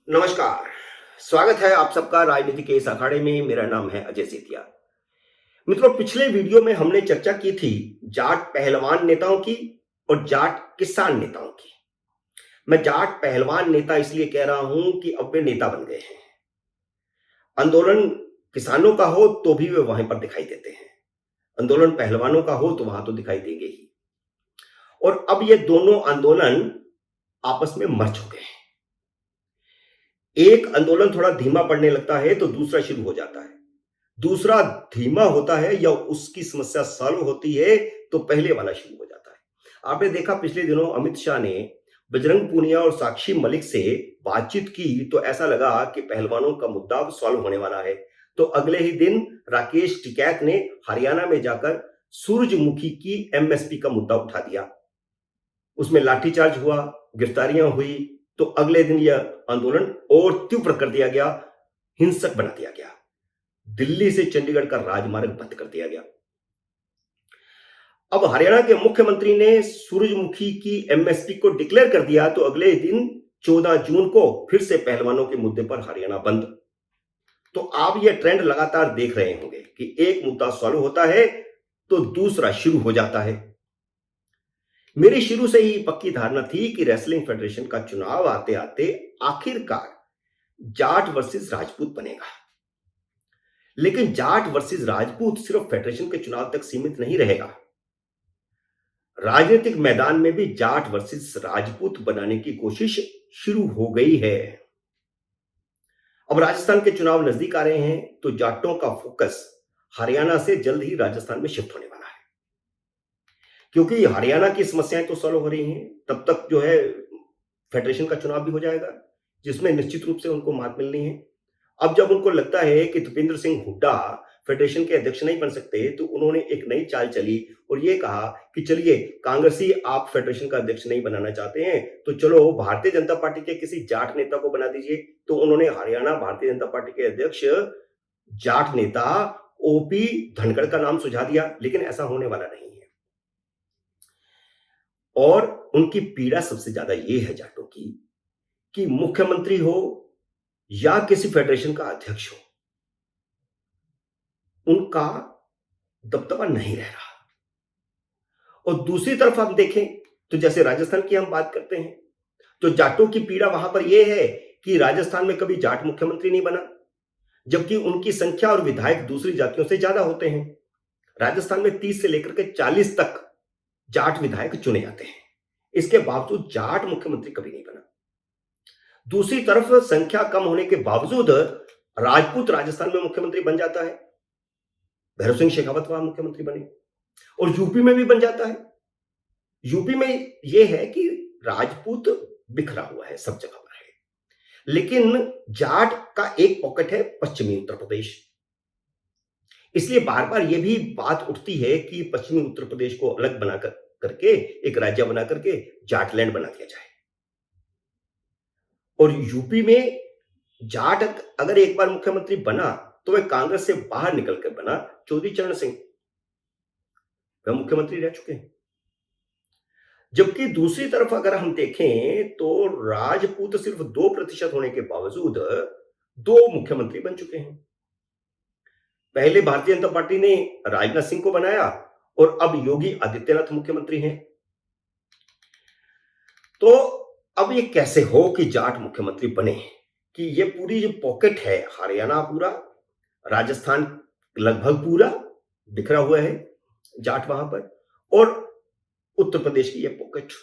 नमस्कार। स्वागत है आप सबका राजनीति के इस अखाड़े में। मेरा नाम है अजय सेतिया। मित्रों, पिछले वीडियो में हमने चर्चा की थी जाट पहलवान नेताओं की और जाट किसान नेताओं की। मैं जाट पहलवान नेता इसलिए कह रहा हूं कि अब वे नेता बन गए हैं। आंदोलन किसानों का हो तो भी वे वहां पर दिखाई देते हैं, आंदोलन पहलवानों का हो तो वहां तो दिखाई देंगे ही। और अब ये दोनों आंदोलन आपस में मर्ज हो गए हैं। एक आंदोलन थोड़ा धीमा पड़ने लगता है तो दूसरा शुरू हो जाता है, दूसरा धीमा होता है या उसकी समस्या सॉल्व होती है तो पहले वाला शुरू हो जाता है। आपने देखा पिछले दिनों अमित शाह ने बजरंग पूनिया और साक्षी मलिक से बातचीत की तो ऐसा लगा कि पहलवानों का मुद्दा अब सॉल्व होने वाला है। तो अगले ही दिन राकेश टिकैत ने हरियाणा में जाकर सूरजमुखी की एमएसपी का मुद्दा उठा दिया, उसमें लाठीचार्ज हुआ, गिरफ्तारियां हुई। तो अगले दिन यह आंदोलन और तीव्र कर दिया गया, हिंसक बना दिया गया, दिल्ली से चंडीगढ़ का राजमार्ग बंद कर दिया गया। अब हरियाणा के मुख्यमंत्री ने सूरजमुखी की एमएसपी को डिक्लेयर कर दिया तो अगले दिन 14 जून को फिर से पहलवानों के मुद्दे पर हरियाणा बंद। तो आप यह ट्रेंड लगातार देख रहे होंगे कि एक मुद्दा सॉल्व होता है तो दूसरा शुरू हो जाता है। मेरी शुरू से ही पक्की धारणा थी कि रेसलिंग फेडरेशन का चुनाव आते आते आखिरकार जाट वर्सेस राजपूत बनेगा। लेकिन जाट वर्सेस राजपूत सिर्फ फेडरेशन के चुनाव तक सीमित नहीं रहेगा, राजनीतिक मैदान में भी जाट वर्सेस राजपूत बनाने की कोशिश शुरू हो गई है। अब राजस्थान के चुनाव नजदीक आ रहे हैं तो जाटों का फोकस हरियाणा से जल्द ही राजस्थान में शिफ्ट होने वाला है, क्योंकि हरियाणा की समस्याएं तो सॉल्व हो रही हैं। तब तक जो है फेडरेशन का चुनाव भी हो जाएगा जिसमें निश्चित रूप से उनको मात मिलनी है। अब जब उनको लगता है कि भूपेंद्र सिंह हुड्डा फेडरेशन के अध्यक्ष नहीं बन सकते तो उन्होंने एक नई चाल चली और ये कहा कि चलिए कांग्रेसी आप फेडरेशन का अध्यक्ष नहीं बनाना चाहते हैं तो चलो भारतीय जनता पार्टी के किसी जाट नेता को बना दीजिए। तो उन्होंने हरियाणा भारतीय जनता पार्टी के अध्यक्ष जाट नेता ओपी धनखड़ का नाम सुझा दिया, लेकिन ऐसा होने वाला नहीं है। और उनकी पीड़ा सबसे ज्यादा ये है जाटों की कि मुख्यमंत्री हो या किसी फेडरेशन का अध्यक्ष हो, उनका दबदबा नहीं रह रहा। और दूसरी तरफ हम देखें तो जैसे राजस्थान की हम बात करते हैं तो जाटों की पीड़ा वहां पर यह है कि राजस्थान में कभी जाट मुख्यमंत्री नहीं बना, जबकि उनकी संख्या और विधायक दूसरी जातियों से ज्यादा होते हैं। राजस्थान में 30 से लेकर के 40 तक जाट विधायक चुने जाते हैं, इसके बावजूद जाट मुख्यमंत्री कभी नहीं बना। दूसरी तरफ संख्या कम होने के बावजूद राजपूत राजस्थान में मुख्यमंत्री बन जाता है, भैरव सिंह शेखावत वहां मुख्यमंत्री बने, और यूपी में भी बन जाता है। यूपी में यह है कि राजपूत बिखरा हुआ है, सब जगह पर है, लेकिन जाट का एक पॉकेट है पश्चिमी उत्तर प्रदेश। इसलिए बार बार यह भी बात उठती है कि पश्चिमी उत्तर प्रदेश को अलग बनाकर करके एक राज्य बना करके जाटलैंड बना दिया जाए। और यूपी में जाट अगर एक बार मुख्यमंत्री बना तो वह कांग्रेस से बाहर निकलकर बना चौधरी चरण सिंह, वह मुख्यमंत्री रह चुके हैं। जबकि दूसरी तरफ अगर हम देखें तो राजपूत सिर्फ 2% होने के बावजूद 2 मुख्यमंत्री बन चुके हैं। पहले भारतीय जनता पार्टी ने राजनाथ सिंह को बनाया और अब योगी आदित्यनाथ मुख्यमंत्री हैं। तो अब ये कैसे हो कि जाट मुख्यमंत्री बने, कि ये पूरी जो पॉकेट है, हरियाणा पूरा, राजस्थान लगभग पूरा बिखरा हुआ है जाट वहां पर, और उत्तर प्रदेश की ये पॉकेट।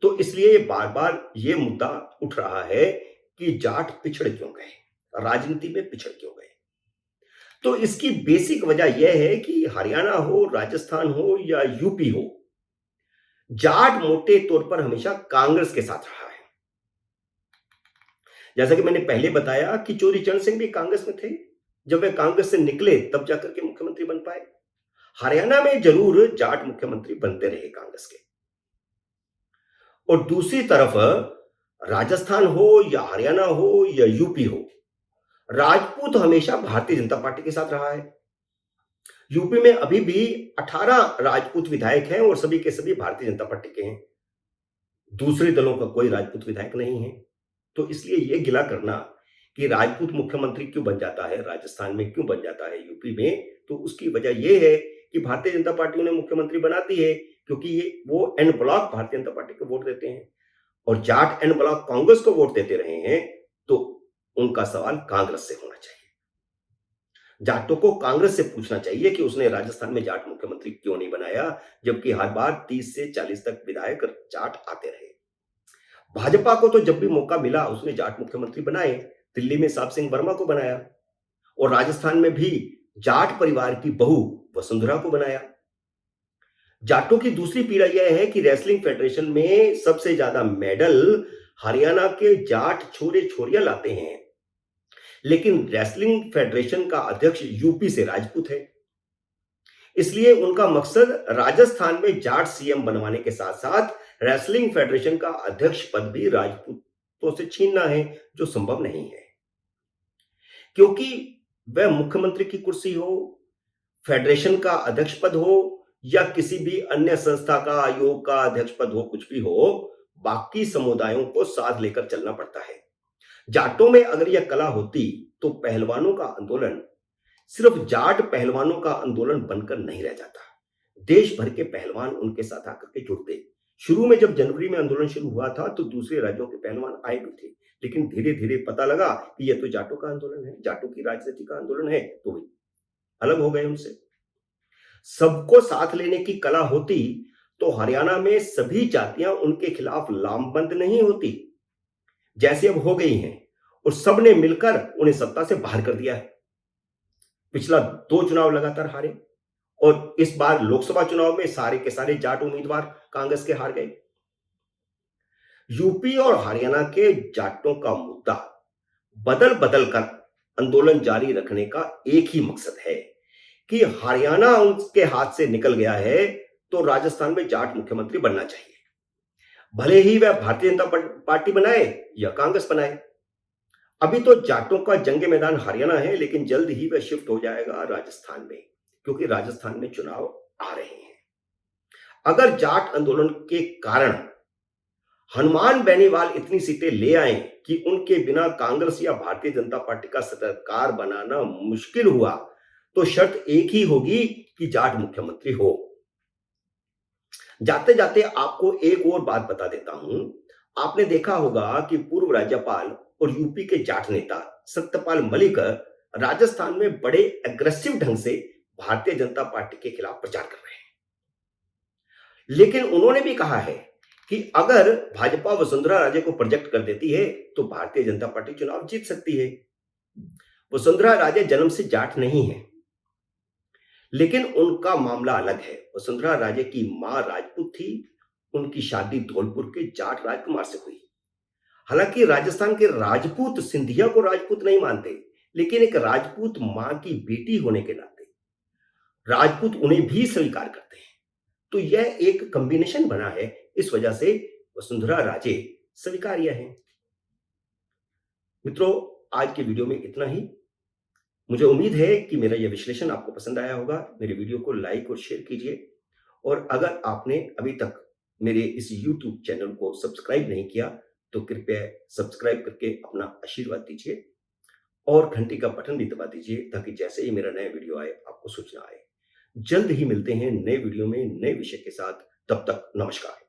तो इसलिए ये बार बार ये मुद्दा उठ रहा है कि जाट पिछड़ क्यों गए, राजनीति में पिछड़ क्यों गए। तो इसकी बेसिक वजह यह है कि हरियाणा हो, राजस्थान हो या यूपी हो, जाट मोटे तौर पर हमेशा कांग्रेस के साथ रहा है। जैसा कि मैंने पहले बताया कि चौधरी चरण सिंह भी कांग्रेस में थे, जब वे कांग्रेस से निकले तब जाकर के मुख्यमंत्री बन पाए। हरियाणा में जरूर जाट मुख्यमंत्री बनते रहे कांग्रेस के। और दूसरी तरफ राजस्थान हो या हरियाणा हो या यूपी हो, राजपूत हमेशा भारतीय जनता पार्टी के साथ रहा है। यूपी में अभी भी 18 राजपूत विधायक हैं और सभी के सभी भारतीय जनता पार्टी के हैं, दूसरे दलों का कोई राजपूत विधायक नहीं है। तो इसलिए ये गिला करना कि राजपूत मुख्यमंत्री क्यों बन जाता है, राजस्थान में क्यों बन जाता है, यूपी में, तो उसकी वजह ये है कि भारतीय जनता पार्टी उन्हें मुख्यमंत्री बनाती है क्योंकि ये वो N block Bharatiya Janata party को वोट देते हैं और जाट एन ब्लॉक कांग्रेस को वोट देते रहे हैं, तो उनका सवाल कांग्रेस से होना चाहिए। जाटों को कांग्रेस से पूछना चाहिए कि उसने राजस्थान में जाट मुख्यमंत्री क्यों नहीं बनाया, जबकि हर बार 30 से 40 तक विधायक जाट आते रहे। भाजपा को तो जब भी मौका मिला उसने जाट मुख्यमंत्री बनाए। दिल्ली में साब सिंह वर्मा को बनाया और राजस्थान में भी जाट परिवार की बहू वसुंधरा को बनाया। जाटों की दूसरी पीड़ा यह है कि रेसलिंग फेडरेशन में सबसे ज्यादा मेडल हरियाणा के जाट छोरे छोरियां लाते हैं, लेकिन रेसलिंग फेडरेशन का अध्यक्ष यूपी से राजपूत है। इसलिए उनका मकसद राजस्थान में जाट सीएम बनवाने के साथ साथ रेसलिंग फेडरेशन का अध्यक्ष पद भी राजपूतों से छीनना है, जो संभव नहीं है क्योंकि वह मुख्यमंत्री की कुर्सी हो, फेडरेशन का अध्यक्ष पद हो या किसी भी अन्य संस्था का, आयोग का अध्यक्ष पद हो, कुछ भी हो, बाकी समुदायों को साथ लेकर चलना पड़ता है। जाटों में अगर यह कला होती तो पहलवानों का आंदोलन सिर्फ जाट पहलवानों का आंदोलन बनकर नहीं रह जाता, देश भर के पहलवान उनके साथ आकर के जुड़ते। शुरू में जब जनवरी में आंदोलन शुरू हुआ था तो दूसरे राज्यों के पहलवान आए भी थे, लेकिन धीरे धीरे पता लगा कि यह तो जाटों का आंदोलन है, जाटों की राजनीति का आंदोलन है, तो वे अलग हो गए उनसे। सबको साथ लेने की कला होती तो हरियाणा में सभी जातियां उनके खिलाफ लामबंद नहीं होती, जैसे अब हो गई हैं, और सबने मिलकर उन्हें सत्ता से बाहर कर दिया है। पिछला 2 चुनाव लगातार हारे और इस बार लोकसभा चुनाव में सारे के सारे जाट उम्मीदवार कांग्रेस के हार गए। यूपी और हरियाणा के जाटों का मुद्दा बदल बदल कर आंदोलन जारी रखने का एक ही मकसद है कि हरियाणा उनके हाथ से निकल गया है तो राजस्थान में जाट मुख्यमंत्री बनना चाहिए, भले ही वह भारतीय जनता पार्टी बनाए या कांग्रेस बनाए। अभी तो जाटों का जंग मैदान हरियाणा है, लेकिन जल्द ही वह शिफ्ट हो जाएगा राजस्थान में, क्योंकि राजस्थान में चुनाव आ रहे हैं। अगर जाट आंदोलन के कारण हनुमान बेनीवाल इतनी सीटें ले आए कि उनके बिना कांग्रेस या भारतीय जनता पार्टी का सरकार बनाना मुश्किल हुआ, तो शर्त एक ही होगी कि जाट मुख्यमंत्री हो। जाते जाते आपको एक और बात बता देता हूं। आपने देखा होगा कि पूर्व राज्यपाल और यूपी के जाट नेता सत्यपाल मलिक राजस्थान में बड़े एग्रेसिव ढंग से भारतीय जनता पार्टी के खिलाफ प्रचार कर रहे हैं, लेकिन उन्होंने भी कहा है कि अगर भाजपा वसुंधरा राजे को प्रोजेक्ट कर देती है तो भारतीय जनता पार्टी चुनाव जीत सकती है। वसुंधरा राजे जन्म से जाट नहीं है, लेकिन उनका मामला अलग है। वसुंधरा राजे की मां राजपूत थी, उनकी शादी धौलपुर के जाट राजकुमार से हुई। हालांकि राजस्थान के राजपूत सिंधिया को राजपूत नहीं मानते, लेकिन एक राजपूत मां की बेटी होने के नाते राजपूत उन्हें भी स्वीकार करते हैं। तो यह एक कॉम्बिनेशन बना है, इस वजह से वसुंधरा राजे स्वीकार्य हैं। मित्रों, आज के वीडियो में इतना ही। मुझे उम्मीद है कि मेरा यह विश्लेषण आपको पसंद आया होगा। मेरे वीडियो को लाइक और शेयर कीजिए, और अगर आपने अभी तक मेरे इस YouTube चैनल को सब्सक्राइब नहीं किया तो कृपया सब्सक्राइब करके अपना आशीर्वाद दीजिए और घंटी का बटन भी दबा दीजिए, ताकि जैसे ही मेरा नया वीडियो आए आपको सूचना आए। जल्द ही मिलते हैं नए वीडियो में नए विषय के साथ। तब तक नमस्कार।